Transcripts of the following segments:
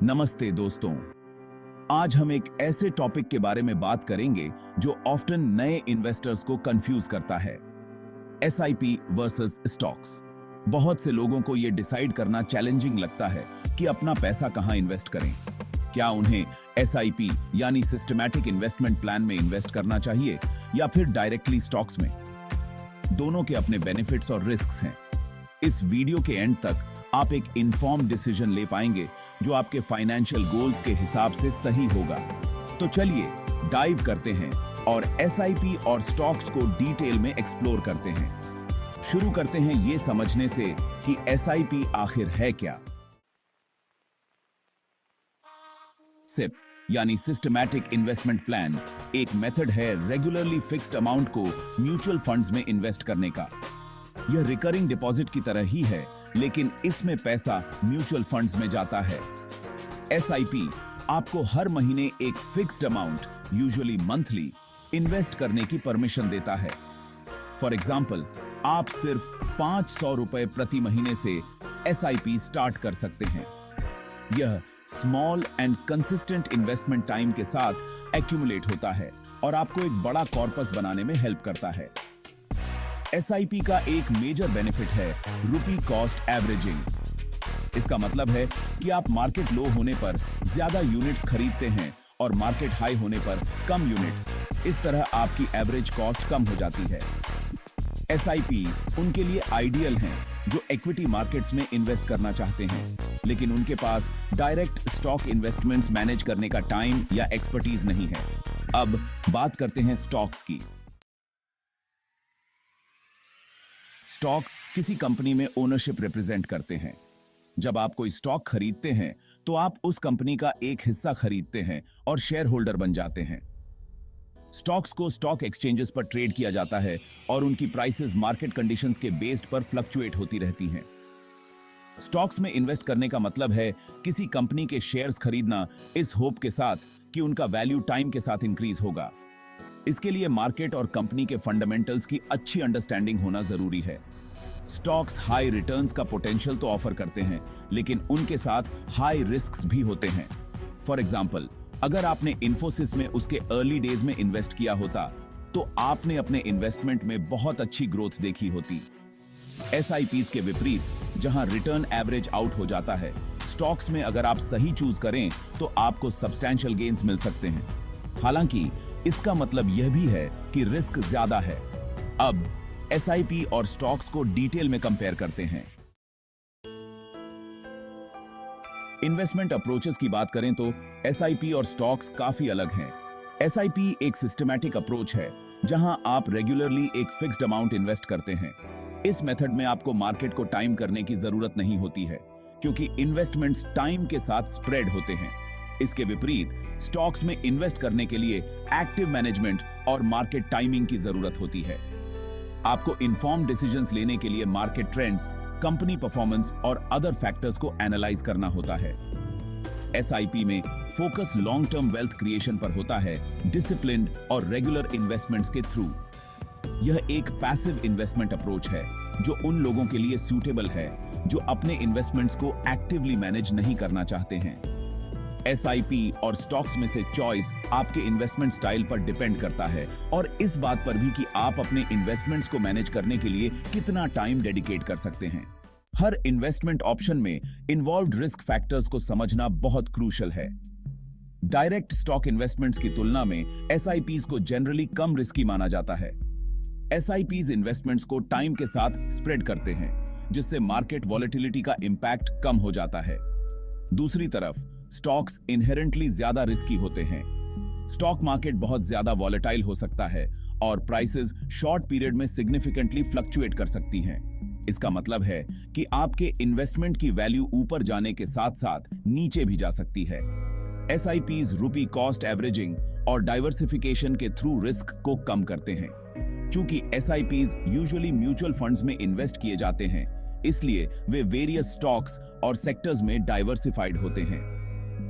नमस्ते दोस्तों। आज हम एक ऐसे टॉपिक के बारे में बात करेंगे जो ऑफ्टन नए इन्वेस्टर्स को कंफ्यूज करता है, एसआईपी वर्सेस स्टॉक्स। बहुत से लोगों को यह डिसाइड करना चैलेंजिंग लगता है कि अपना पैसा कहां इन्वेस्ट करें। क्या उन्हें एसआईपी यानी सिस्टमैटिक इन्वेस्टमेंट प्लान में इन्वेस्ट करना चाहिए या फिर डायरेक्टली स्टॉक्स में? दोनों के अपने बेनिफिट्स और रिस्क्स हैं। इस वीडियो के एंड तक आप एक इन्फॉर्म्ड डिसीजन ले पाएंगे जो आपके फाइनेंशियल गोल्स के हिसाब से सही होगा। तो चलिए डाइव करते हैं और एसआईपी और स्टॉक्स को डिटेल में एक्सप्लोर करते हैं। शुरू करते हैं ये समझने से कि एसआईपी आखिर है क्या। सिप यानी सिस्टमैटिक इन्वेस्टमेंट प्लान एक मेथड है रेगुलरली फिक्स्ड अमाउंट को म्यूचुअल फंड्स में इन्वेस्ट करने का। यह रिकरिंग डिपॉजिट की तरह ही है, लेकिन इसमें पैसा म्यूचुअल फंड्स में जाता है। एसआईपी आपको हर महीने एक fixed amount, usually monthly, invest करने की परमिशन देता है। फॉर एग्जाम्पल, आप सिर्फ 500 रुपए प्रति महीने से एसआईपी स्टार्ट कर सकते हैं। यह small and consistent investment time के साथ एक्यूमुलेट होता है और आपको एक बड़ा कॉर्पस बनाने में हेल्प करता है। एसआईपी का एक मेजर बेनिफिट है रुपी कॉस्ट एवरेजिंग। इसका मतलब है कि आप मार्केट लो होने पर ज्यादा यूनिट्स खरीदते हैं और मार्केट हाई होने पर कम यूनिट्स। इस तरह आपकी एवरेज कॉस्ट कम हो जाती है। एसआईपी उनके लिए आइडियल हैं जो इक्विटी मार्केट्स में इन्वेस्ट करना चाहते हैं, लेकिन उनके पास डायरेक्ट स्टॉक इन्वेस्टमेंट्स मैनेज करने का टाइम या एक्सपर्टीज नहीं है। अब बात करते हैं स्टॉक्स की। स्टॉक्स किसी कंपनी में ओनरशिप रिप्रेजेंट करते हैं। जब आप कोई स्टॉक खरीदते हैं तो आप उस कंपनी का एक हिस्सा खरीदते हैं और शेयर होल्डर बन जाते हैं। स्टॉक्स को स्टॉक एक्सचेंजेस पर ट्रेड किया जाता है और उनकी प्राइसेस मार्केट कंडीशंस के बेस्ड पर फ्लक्चुएट होती रहती हैं। स्टॉक्स में इन्वेस्ट करने का मतलब है किसी कंपनी के शेयर्स खरीदना इस होप के साथ कि उनका वैल्यू टाइम के साथ इंक्रीज होगा। इसके लिए मार्केट और कंपनी के फंडामेंटल्स की अच्छी अंडरस्टैंडिंग होना जरूरी है। स्टॉक्स हाई रिटर्न्स का पोटेंशियल तो ऑफर करते हैं, लेकिन उनके साथ हाई रिस्क्स भी होते हैं। फॉर एग्जांपल, अगर आपने इन्फोसिस में उसके अर्ली डेज में इन्वेस्ट किया होता तो आपने अपने इन्वेस्टमेंट में बहुत अच्छी ग्रोथ देखी होती। एसआईपीज के विपरीत, जहां रिटर्न एवरेज आउट हो जाता है, स्टॉक्स में अगर आप सही चूज करें तो आपको सब्सटैंशियल गेन्स मिल सकते हैं। हालांकि इसका मतलब यह भी है कि रिस्क ज्यादा है। अब एसआईपी और स्टॉक्स को डिटेल में कंपेयर करते हैं। इन्वेस्टमेंट अप्रोचेस की बात करें तो एसआईपी और स्टॉक्स काफी अलग हैं। एसआईपी एक सिस्टमैटिक अप्रोच है जहां आप रेगुलरली एक फिक्स्ड अमाउंट इन्वेस्ट करते हैं। इस मेथड में आपको मार्केट को टाइम करने की जरूरत नहीं होती है, क्योंकि इन्वेस्टमेंट्स टाइम के साथ स्प्रेड होते हैं। इसके विपरीत, स्टॉक्स में इन्वेस्ट करने के लिए एक्टिव मैनेजमेंट और मार्केट टाइमिंग की जरूरत होती है। आपको इन्फॉर्म्ड डिसीजंस लेने के लिए मार्केट ट्रेंड्स, कंपनी परफॉर्मेंस और अदर फैक्टर्स को एनालाइज करना होता है। एसआईपी में focus long term wealth creation पर होता है, डिसिप्लिन्ड और रेगुलर इन्वेस्टमेंट्स के थ्रू। यह एक पैसिव इन्वेस्टमेंट अप्रोच है जो उन लोगों के लिए सूटेबल है जो अपने इन्वेस्टमेंट्स को एक्टिवली मैनेज नहीं करना चाहते हैं। एसआईपी और स्टॉक्स में से चॉइस आपके इन्वेस्टमेंट स्टाइल पर डिपेंड करता है और इस बात पर भी कि आप अपने इन्वेस्टमेंट्स को मैनेज करने के लिए कितना टाइम डेडिकेट कर सकते हैं। हर इन्वेस्टमेंट ऑप्शन में इन्वॉल्व्ड रिस्क फैक्टर्स को समझना बहुत क्रूशियल है। डायरेक्ट स्टॉक इन्वेस्टमेंट्स की तुलना में एसआईपीज को जनरली कम रिस्की माना जाता है। एसआईपीज इन्वेस्टमेंट्स को टाइम के साथ स्प्रेड करते हैं, जिससे मार्केट वॉलेटिलिटी का इंपैक्ट कम हो जाता है। दूसरी तरफ, स्टॉक्स इनहेरेंटली ज्यादा रिस्की होते हैं। स्टॉक मार्केट बहुत ज्यादा वॉलेटाइल हो सकता है और प्राइसेस शॉर्ट पीरियड में सिग्निफिकेंटली फ्लक्चुएट कर सकती हैं। इसका मतलब है कि आपके इन्वेस्टमेंट की वैल्यू ऊपर जाने के साथ साथ नीचे भी जा सकती है। एसआईपीज रुपी कॉस्ट एवरेजिंग और डाइवर्सिफिकेशन के थ्रू रिस्क को कम करते हैं। चूंकि एसआईपीज यूजुअली म्यूचुअल फंड्स में इन्वेस्ट किए जाते हैं, इसलिए वे वेरियस स्टॉक्स और सेक्टर्स में डाइवर्सिफाइड होते हैं।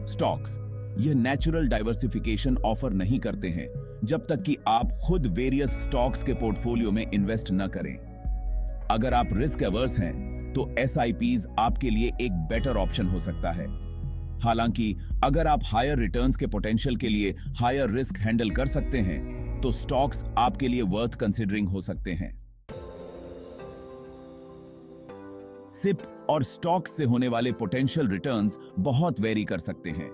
स्टॉक्स यह नेचुरल डाइवर्सिफिकेशन ऑफर नहीं करते हैं जब तक कि आप खुद वेरियस स्टॉक्स के पोर्टफोलियो में इन्वेस्ट न करें। अगर आप रिस्क एवर्स हैं तो एसआईपीज आपके लिए एक बेटर ऑप्शन हो सकता है। हालांकि अगर आप हायर रिटर्न्स के पोटेंशियल के लिए हायर रिस्क हैंडल कर सकते हैं तो स्टॉक्स आपके लिए वर्थ कंसिडरिंग हो सकते हैं। सिप और स्टॉक्स से होने वाले पोटेंशियल रिटर्न्स बहुत वेरी कर सकते हैं।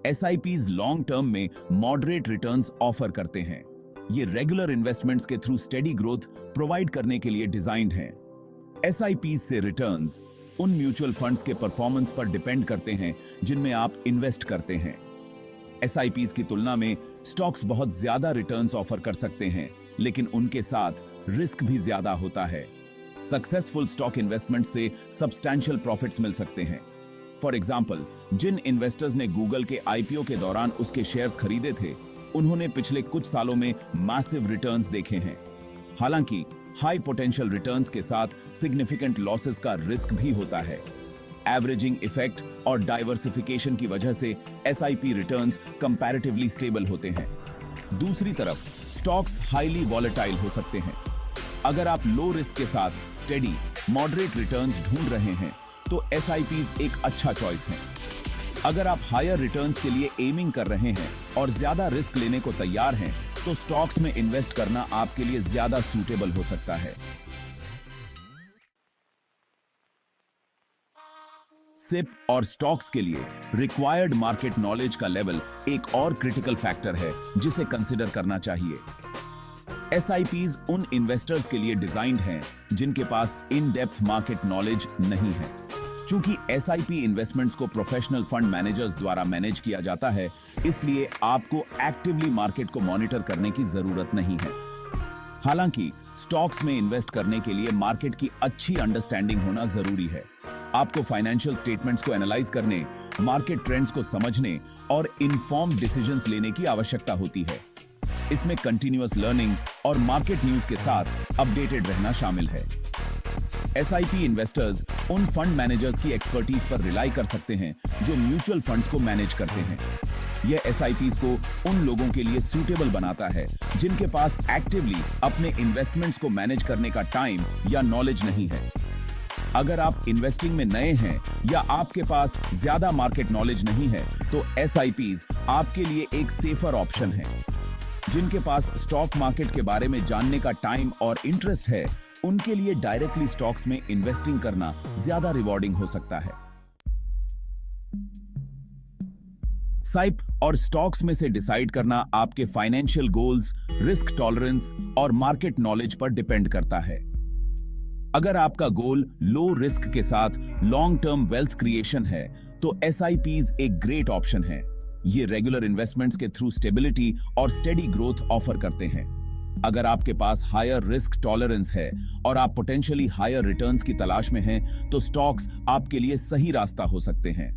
एसआईपीज लॉन्ग टर्म में मॉडरेट रिटर्न्स ऑफर करते हैं। ये रेगुलर इन्वेस्टमेंट्स के थ्रू स्टेडी ग्रोथ प्रोवाइड करने के लिए डिजाइंड हैं। एसआईपीज से रिटर्न्स उन म्यूचुअल फंड्स के परफॉर्मेंस पर डिपेंड करते हैं जिनमें आप इन्वेस्ट करते हैं। एसआईपीज की तुलना में स्टॉक्स बहुत ज्यादा रिटर्न्स ऑफर कर सकते हैं, लेकिन उनके साथ रिस्क भी ज्यादा होता है। सक्सेसफुल स्टॉक इन्वेस्टमेंट से सब्सटैंशियल प्रॉफिट्स मिल सकते हैं। फॉर एग्जाम्पल, जिन इन्वेस्टर्स ने गूगल के आईपीओ के दौरान उसके शेयर्स खरीदे थे, उन्होंने पिछले कुछ सालों में मैसिव रिटर्न्स देखे हैं। हालांकि हाई पोटेंशियल रिटर्न्स के साथ सिग्निफिकेंट लॉसेस का रिस्क भी होता है। एवरेजिंग इफेक्ट और डाइवर्सिफिकेशन की वजह से एसआईपी रिटर्न्स कंपैरेटिवली स्टेबल होते हैं। दूसरी तरफ स्टॉक्स हाईली वॉलेटाइल हो सकते हैं। अगर आप लो रिस्क के साथ स्टेडी मॉडरेट रिटर्न्स ढूंढ रहे हैं तो एसआईपीज एक अच्छा चॉइस है। अगर आप हायर रिटर्न्स के लिए एमिंग कर रहे हैं और ज्यादा रिस्क लेने को तैयार हैं तो स्टॉक्स में इन्वेस्ट करना आपके लिए ज्यादा सूटेबल हो सकता है। सिप और स्टॉक्स के लिए रिक्वायर्ड मार्केट नॉलेज का लेवल एक और क्रिटिकल फैक्टर है जिसे कंसिडर करना चाहिए। एसआईपीज उन इन्वेस्टर्स के लिए डिजाइंड हैं जिनके पास इन डेप्थ मार्केट नॉलेज नहीं है। चूंकि एसआईपी इन्वेस्टमेंट्स को प्रोफेशनल फंड मैनेजर्स द्वारा मैनेज किया जाता है, इसलिए आपको एक्टिवली मार्केट को मॉनिटर करने की जरूरत नहीं है। हालांकि स्टॉक्स में इन्वेस्ट करने के लिए मार्केट की अच्छी अंडरस्टैंडिंग होना जरूरी है। आपको फाइनेंशियल स्टेटमेंट्स को एनालाइज करने, मार्केट ट्रेंड्स को समझने और इन्फॉर्म्ड डिसीजंस लेने की आवश्यकता होती है। इसमें कंटिन्यूअस लर्निंग और मार्केट न्यूज के साथ अपडेटेड रहना शामिल है। एसआईपी इन्वेस्टर्स उन फंड मैनेजर्स की एक्सपर्टीज पर रिलाई कर सकते हैं जो म्यूचुअल फंड्स को मैनेज करते हैं। यह एसआईपीज को उन लोगों के लिए सूटेबल बनाता है जिनके पास एक्टिवली अपने इन्वेस्टमेंट्स को मैनेज करने का टाइम या नॉलेज नहीं है। अगर आप इन्वेस्टिंग में नए हैं या आपके पास ज्यादा मार्केट नॉलेज नहीं है तो एसआईपीज आपके लिए एक सेफर ऑप्शन है। जिनके पास स्टॉक मार्केट के बारे में जानने का टाइम और इंटरेस्ट है, उनके लिए डायरेक्टली स्टॉक्स में इन्वेस्टिंग करना ज्यादा रिवॉर्डिंग हो सकता है। साइप और स्टॉक्स में से डिसाइड करना आपके फाइनेंशियल गोल्स, रिस्क टॉलरेंस और मार्केट नॉलेज पर डिपेंड करता है। अगर आपका गोल लो रिस्क के साथ लॉन्ग टर्म वेल्थ क्रिएशन है तो एसआईपीज एक ग्रेट ऑप्शन है। ये रेगुलर इन्वेस्टमेंट्स के थ्रू स्टेबिलिटी और स्टेडी ग्रोथ ऑफर करते हैं। अगर आपके पास हायर रिस्क टॉलरेंस है और आप पोटेंशियली हायर रिटर्न्स की तलाश में हैं, तो स्टॉक्स आपके लिए सही रास्ता हो सकते हैं।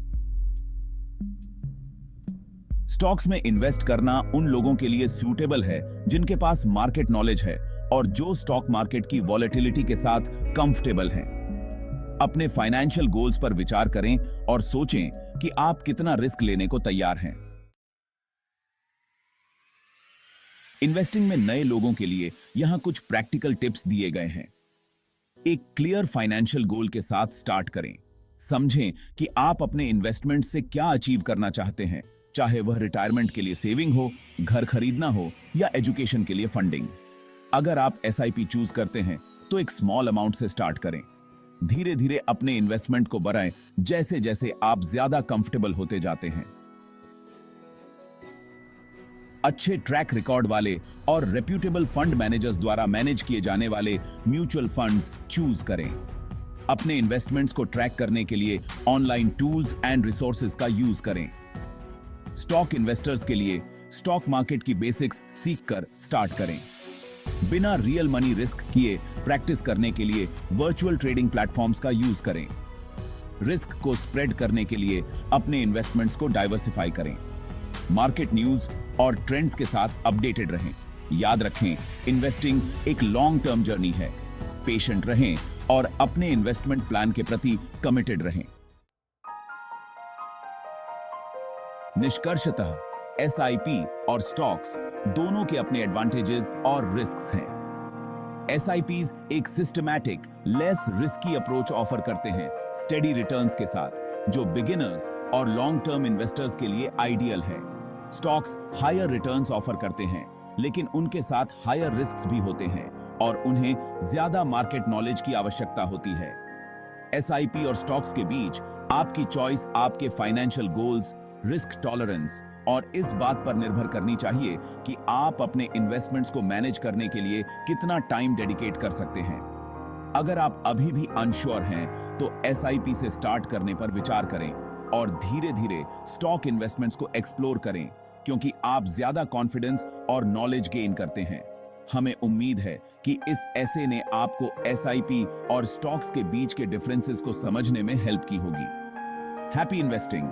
स्टॉक्स में इन्वेस्ट करना उन लोगों के लिए सूटेबल है जिनके पास मार्केट नॉलेज है और जो स्टॉक मार्केट की वॉलेटिलिटी के साथ कंफर्टेबल हैं। अपने फाइनेंशियल गोल्स पर विचार करें और सोचें कि आप कितना रिस्क लेने को तैयार हैं। इन्वेस्टिंग में नए लोगों के लिए यहां कुछ प्रैक्टिकल टिप्स दिए गए हैं। एक क्लियर फाइनेंशियल गोल के साथ स्टार्ट करें। समझें कि आप अपने इन्वेस्टमेंट से क्या अचीव करना चाहते हैं, चाहे वह रिटायरमेंट के लिए सेविंग हो, घर खरीदना हो या एजुकेशन के लिए फंडिंग। अगर आप एसआईपी चूज करते हैं तो एक स्मॉल अमाउंट से स्टार्ट करें। धीरे धीरे अपने इन्वेस्टमेंट को बढ़ाएं जैसे जैसे आप ज्यादा कंफर्टेबल होते जाते हैं। अच्छे ट्रैक रिकॉर्ड वाले और रेप्यूटेबल फंड मैनेजर्स द्वारा मैनेज किए जाने वाले म्यूचुअल फंड्स चूज करें। अपने इन्वेस्टमेंट्स को ट्रैक करने के लिए ऑनलाइन टूल्स एंड रिसोर्सेज का यूज करें। स्टॉक इन्वेस्टर्स के लिए स्टॉक मार्केट की बेसिक्स सीखकर स्टार्ट करें। बिना रियल मनी रिस्क किए प्रैक्टिस करने के लिए वर्चुअल ट्रेडिंग प्लेटफॉर्म्स का यूज करें। रिस्क को स्प्रेड करने के लिए अपने इन्वेस्टमेंट्स को डाइवर्सिफाई करें। मार्केट न्यूज और ट्रेंड्स के साथ अपडेटेड रहें। याद रखें, इन्वेस्टिंग एक लॉन्ग टर्म जर्नी है। पेशेंट रहें और अपने इन्वेस्टमेंट प्लान के प्रति कमिटेड रहें। निष्कर्षतः एसआईपी और स्टॉक्स दोनों के अपने एडवांटेजेस और रिस्क्स हैं। एसआईपीज एक systematic, less risky approach offer करते हैं स्टेडी रिटर्न्स के साथ, जो बिगिनर्स और लॉन्ग टर्म इन्वेस्टर्स के लिए आइडियल है। स्टॉक्स हायर रिटर्न्स ऑफर करते हैं, लेकिन उनके साथ हायर रिस्क्स भी होते हैं और उन्हें ज्यादा मार्केट नॉलेज की आवश्यकता होती है। एसआईपी और स्टॉक्स के बीच आपकी चॉइस आपके फाइनेंशियल गोल्स, रिस्क टॉलरेंस और इस बात पर निर्भर करनी चाहिए कि आप अपने इन्वेस्टमेंट्स को मैनेज करने के लिए कितना टाइम डेडिकेट कर सकते हैं। अगर आप अभी भी अनश्योर हैं, तो एसआईपी से स्टार्ट करने पर विचार करें और धीरे-धीरे स्टॉक इन्वेस्टमेंट्स को एक्सप्लोर करें, क्योंकि आप ज्यादा कॉन्फिडेंस और नॉलेज गेन करते हैं। हमें उम्मीद है कि इस ऐसे ने आपको एसआईपी और स्टॉक्स के बीच के डिफरेंसेस को समझने में हेल्प की होगी। Happy investing.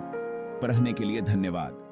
पढ़ने के लिए धन्यवाद।